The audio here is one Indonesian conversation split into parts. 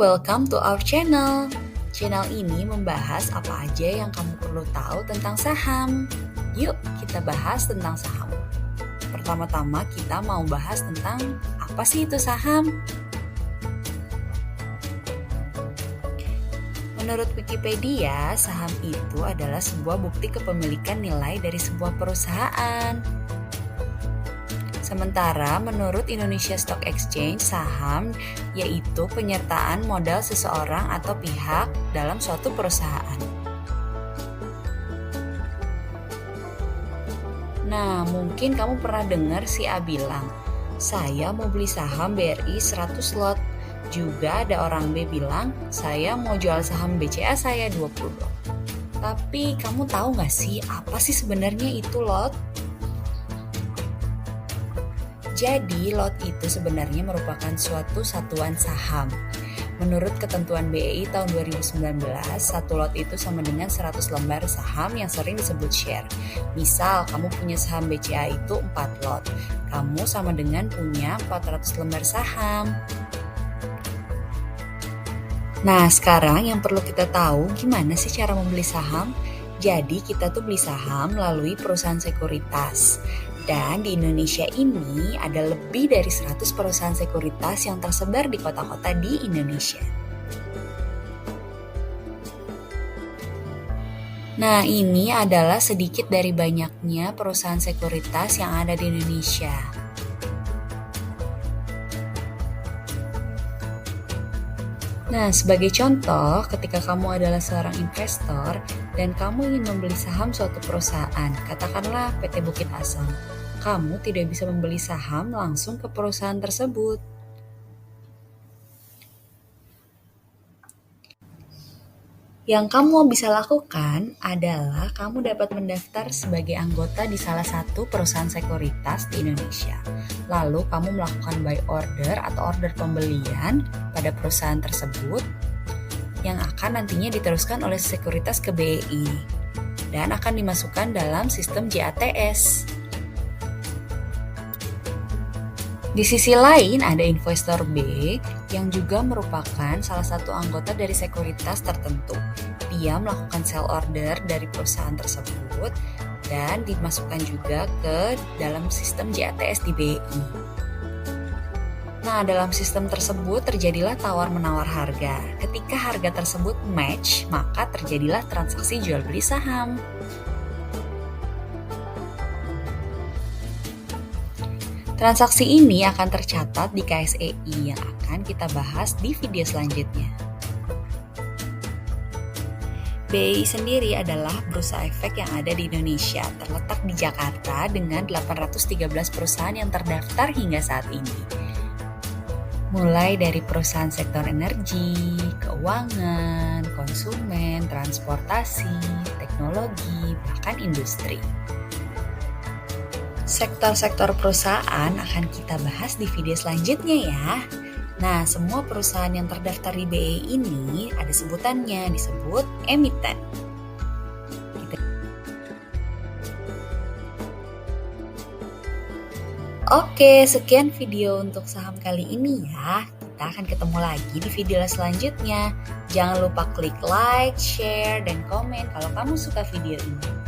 welcome to our channel. Channel ini membahas apa aja yang kamu perlu tahu tentang saham. Yuk kita bahas tentang saham. Pertama-tama kita mau bahas tentang apa sih itu saham? Menurut Wikipedia, saham itu adalah sebuah bukti kepemilikan nilai dari sebuah perusahaan. Sementara menurut Indonesia Stock Exchange, saham yaitu penyertaan modal seseorang atau pihak dalam suatu perusahaan. Nah, mungkin kamu pernah dengar si A bilang, saya mau beli saham BRI 100 lot. Juga ada orang B bilang, saya mau jual saham BCA saya 20 lot. Tapi kamu tahu gak sih apa sih sebenarnya itu lot? Jadi lot itu sebenarnya merupakan suatu satuan saham. Menurut ketentuan BEI tahun 2019, satu lot itu sama dengan 100 lembar saham yang sering disebut share. Misal kamu punya saham BCA itu 4 lot, kamu sama dengan punya 400 lembar saham. Nah, sekarang yang perlu kita tahu gimana sih cara membeli saham? Jadi kita tuh beli saham melalui perusahaan sekuritas. Dan di Indonesia ini ada lebih dari 100 perusahaan sekuritas yang tersebar di kota-kota di Indonesia. Nah, ini adalah sedikit dari banyaknya perusahaan sekuritas yang ada di Indonesia. Nah, sebagai contoh, ketika kamu adalah seorang investor dan kamu ingin membeli saham suatu perusahaan, katakanlah PT Bukit Asam, kamu tidak bisa membeli saham langsung ke perusahaan tersebut. Yang kamu bisa lakukan adalah kamu dapat mendaftar sebagai anggota di salah satu perusahaan sekuritas di Indonesia. Lalu kamu melakukan buy order atau order pembelian pada perusahaan tersebut yang akan nantinya diteruskan oleh sekuritas ke BEI dan akan dimasukkan dalam sistem JATS. Di sisi lain ada investor B yang juga merupakan salah satu anggota dari sekuritas tertentu. Dia melakukan sell order dari perusahaan tersebut dan dimasukkan juga ke dalam sistem JATS di BEI. Nah, dalam sistem tersebut terjadilah tawar-menawar harga. Ketika harga tersebut match, maka terjadilah transaksi jual beli saham. Transaksi ini akan tercatat di KSEI yang akan kita bahas di video selanjutnya. BEI sendiri adalah bursa efek yang ada di Indonesia, terletak di Jakarta dengan 813 perusahaan yang terdaftar hingga saat ini. Mulai dari perusahaan sektor energi, keuangan, konsumen, transportasi, teknologi, bahkan industri. Sektor-sektor perusahaan akan kita bahas di video selanjutnya ya. Nah, semua perusahaan yang terdaftar di BEI ini ada sebutannya, disebut emiten. Oke, sekian video untuk saham kali ini ya. Kita akan ketemu lagi di video selanjutnya. Jangan lupa klik like, share, dan komen kalau kamu suka video ini.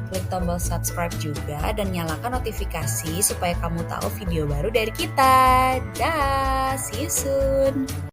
Klik tombol subscribe juga dan nyalakan notifikasi supaya kamu tahu video baru dari kita. Dah, see you soon.